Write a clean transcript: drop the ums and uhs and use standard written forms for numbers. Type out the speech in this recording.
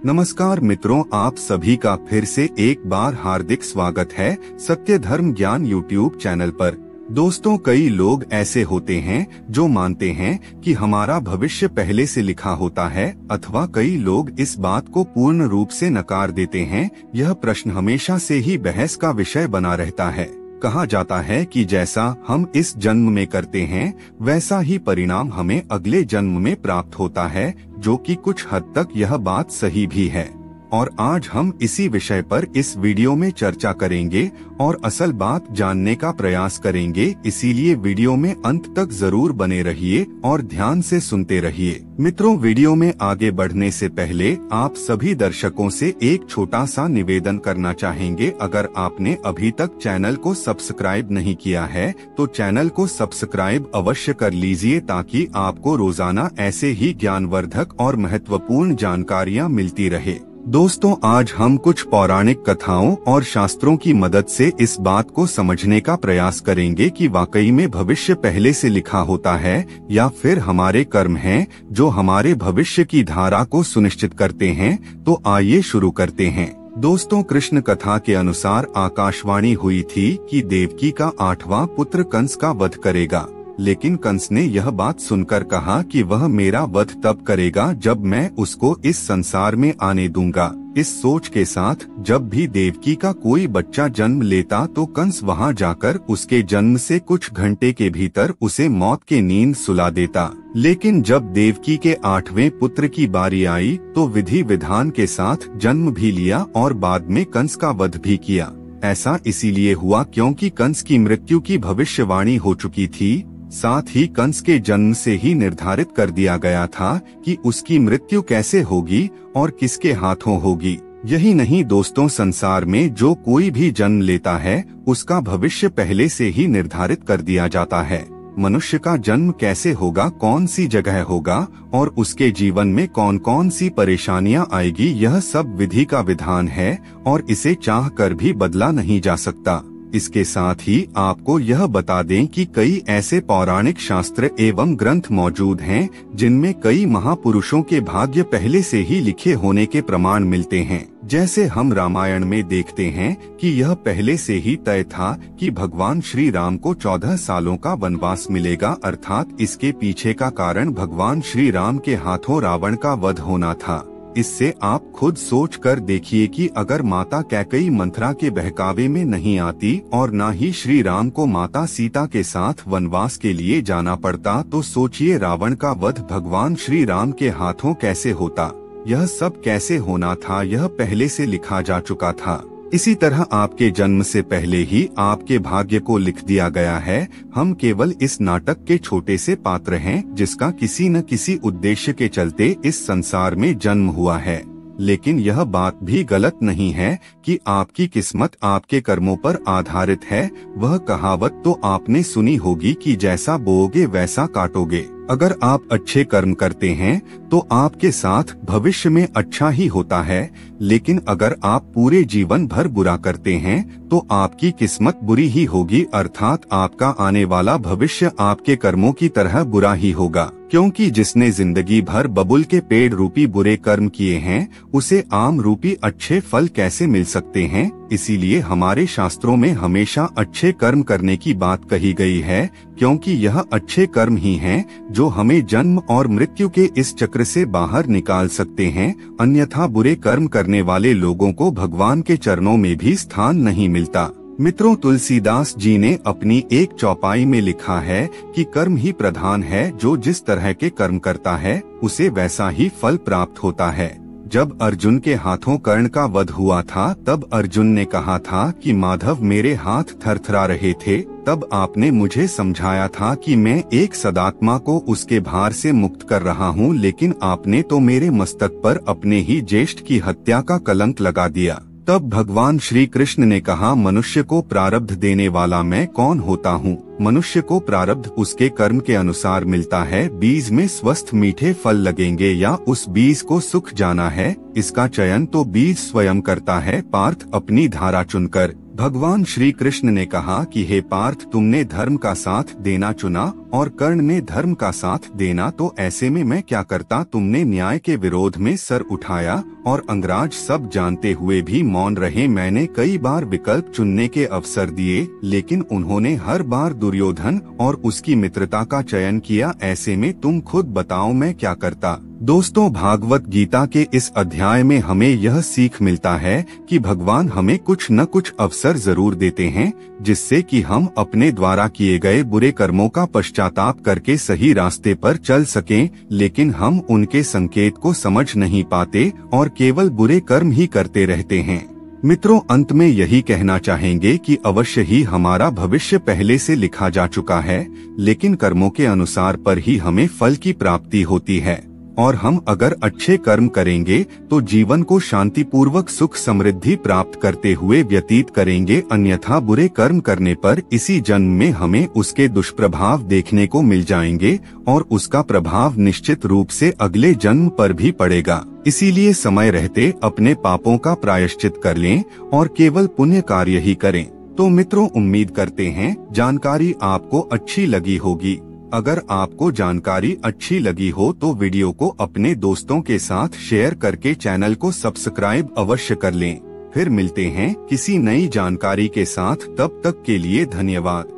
नमस्कार मित्रों, आप सभी का फिर से एक बार हार्दिक स्वागत है सत्य धर्म ज्ञान यूट्यूब चैनल पर। दोस्तों, कई लोग ऐसे होते हैं जो मानते हैं कि हमारा भविष्य पहले से लिखा होता है, अथवा कई लोग इस बात को पूर्ण रूप से नकार देते हैं। यह प्रश्न हमेशा से ही बहस का विषय बना रहता है। कहा जाता है कि जैसा हम इस जन्म में करते हैं, वैसा ही परिणाम हमें अगले जन्म में प्राप्त होता है, जो कि कुछ हद तक यह बात सही भी है। और आज हम इसी विषय पर इस वीडियो में चर्चा करेंगे और असल बात जानने का प्रयास करेंगे। इसीलिए वीडियो में अंत तक जरूर बने रहिए और ध्यान से सुनते रहिए। मित्रों, वीडियो में आगे बढ़ने से पहले आप सभी दर्शकों से एक छोटा सा निवेदन करना चाहेंगे। अगर आपने अभी तक चैनल को सब्सक्राइब नहीं किया है तो चैनल को सब्सक्राइब अवश्य कर लीजिए, ताकि आपको रोजाना ऐसे ही ज्ञानवर्धक और महत्वपूर्ण जानकारियाँ मिलती रहे। दोस्तों, आज हम कुछ पौराणिक कथाओं और शास्त्रों की मदद से इस बात को समझने का प्रयास करेंगे कि वाकई में भविष्य पहले से लिखा होता है या फिर हमारे कर्म हैं जो हमारे भविष्य की धारा को सुनिश्चित करते हैं। तो आइए शुरू करते हैं। दोस्तों, कृष्ण कथा के अनुसार आकाशवाणी हुई थी कि देवकी का 8वां पुत्र कंस का वध करेगा, लेकिन कंस ने यह बात सुनकर कहा कि वह मेरा वध तब करेगा जब मैं उसको इस संसार में आने दूंगा। इस सोच के साथ जब भी देवकी का कोई बच्चा जन्म लेता तो कंस वहां जाकर उसके जन्म से कुछ घंटे के भीतर उसे मौत की नींद सुला देता। लेकिन जब देवकी के 8वें पुत्र की बारी आई तो विधि विधान के साथ जन्म भी लिया और बाद में कंस का वध भी किया। ऐसा इसीलिए हुआ क्योंकि कंस की मृत्यु की भविष्यवाणी हो चुकी थी। साथ ही कंस के जन्म से ही निर्धारित कर दिया गया था कि उसकी मृत्यु कैसे होगी और किसके हाथों होगी। यही नहीं दोस्तों, संसार में जो कोई भी जन्म लेता है उसका भविष्य पहले से ही निर्धारित कर दिया जाता है। मनुष्य का जन्म कैसे होगा, कौन सी जगह होगा और उसके जीवन में कौन कौन सी परेशानियां आएगी, यह सब विधि का विधान है और इसे चाह कर भी बदला नहीं जा सकता। इसके साथ ही आपको यह बता दें कि कई ऐसे पौराणिक शास्त्र एवं ग्रंथ मौजूद हैं जिनमें कई महापुरुषों के भाग्य पहले से ही लिखे होने के प्रमाण मिलते हैं। जैसे हम रामायण में देखते हैं कि यह पहले से ही तय था कि भगवान श्री राम को 14 सालों का वनवास मिलेगा, अर्थात इसके पीछे का कारण भगवान श्री राम के हाथों रावण का वध होना था। इससे आप खुद सोच कर देखिए कि अगर माता कैकेयी मंथरा के बहकावे में नहीं आती और न ही श्री राम को माता सीता के साथ वनवास के लिए जाना पड़ता, तो सोचिए रावण का वध भगवान श्री राम के हाथों कैसे होता। यह सब कैसे होना था, यह पहले से लिखा जा चुका था। इसी तरह आपके जन्म से पहले ही आपके भाग्य को लिख दिया गया है। हम केवल इस नाटक के छोटे से पात्र हैं जिसका किसी न किसी उद्देश्य के चलते इस संसार में जन्म हुआ है। लेकिन यह बात भी गलत नहीं है कि आपकी किस्मत आपके कर्मों पर आधारित है। वह कहावत तो आपने सुनी होगी कि जैसा बोओगे वैसा काटोगे। अगर आप अच्छे कर्म करते हैं तो आपके साथ भविष्य में अच्छा ही होता है, लेकिन अगर आप पूरे जीवन भर बुरा करते हैं तो आपकी किस्मत बुरी ही होगी, अर्थात आपका आने वाला भविष्य आपके कर्मों की तरह बुरा ही होगा। क्योंकि जिसने जिंदगी भर बबुल के पेड़ रूपी बुरे कर्म किए हैं, उसे आम रूपी अच्छे फल कैसे मिल सकते हैं। इसीलिए हमारे शास्त्रों में हमेशा अच्छे कर्म करने की बात कही गई है, क्योंकि यह अच्छे कर्म ही हैं जो हमें जन्म और मृत्यु के इस चक्र से बाहर निकाल सकते हैं। अन्यथा बुरे कर्म करने वाले लोगों को भगवान के चरणों में भी स्थान नहीं मिलता। मित्रों, तुलसीदास जी ने अपनी एक चौपाई में लिखा है कि कर्म ही प्रधान है, जो जिस तरह के कर्म करता है उसे वैसा ही फल प्राप्त होता है। जब अर्जुन के हाथों कर्ण का वध हुआ था तब अर्जुन ने कहा था कि माधव मेरे हाथ थरथरा रहे थे। तब आपने मुझे समझाया था कि मैं एक सदात्मा को उसके भार से मुक्त कर रहा हूँ, लेकिन आपने तो मेरे मस्तक पर अपने ही ज्येष्ठ की हत्या का कलंक लगा दिया। तब भगवान श्री कृष्ण ने कहा, मनुष्य को प्रारब्ध देने वाला मैं कौन होता हूँ। मनुष्य को प्रारब्ध उसके कर्म के अनुसार मिलता है। बीज में स्वस्थ मीठे फल लगेंगे या उस बीज को सूख जाना है, इसका चयन तो बीज स्वयं करता है। पार्थ अपनी धारा चुनकर भगवान श्री कृष्ण ने कहा कि हे पार्थ, तुमने धर्म का साथ देना चुना और कर्ण ने धर्म का साथ देना, तो ऐसे में मैं क्या करता। तुमने न्याय के विरोध में सर उठाया और अंगराज सब जानते हुए भी मौन रहे। मैंने कई बार विकल्प चुनने के अवसर दिए, लेकिन उन्होंने हर बार दुर्योधन और उसकी मित्रता का चयन किया। ऐसे में तुम खुद बताओ मैं क्या करता। दोस्तों, भागवत गीता के इस अध्याय में हमें यह सीख मिलता है कि भगवान हमें कुछ न कुछ अवसर जरूर देते हैं, जिससे कि हम अपने द्वारा किए गए बुरे कर्मों का पश्चाताप करके सही रास्ते पर चल सकें, लेकिन हम उनके संकेत को समझ नहीं पाते और केवल बुरे कर्म ही करते रहते हैं। मित्रों, अंत में यही कहना चाहेंगे कि अवश्य ही हमारा भविष्य पहले से लिखा जा चुका है, लेकिन कर्मों के अनुसार पर ही हमें फल की प्राप्ति होती है। और हम अगर अच्छे कर्म करेंगे तो जीवन को शांतिपूर्वक सुख समृद्धि प्राप्त करते हुए व्यतीत करेंगे, अन्यथा बुरे कर्म करने पर इसी जन्म में हमें उसके दुष्प्रभाव देखने को मिल जाएंगे और उसका प्रभाव निश्चित रूप से अगले जन्म पर भी पड़ेगा। इसीलिए समय रहते अपने पापों का प्रायश्चित कर लें और केवल पुण्य कार्य ही करें। तो मित्रों, उम्मीद करते हैं जानकारी आपको अच्छी लगी होगी। अगर आपको जानकारी अच्छी लगी हो तो वीडियो को अपने दोस्तों के साथ शेयर करके चैनल को सब्सक्राइब अवश्य कर लें। फिर मिलते हैं किसी नई जानकारी के साथ, तब तक के लिए धन्यवाद।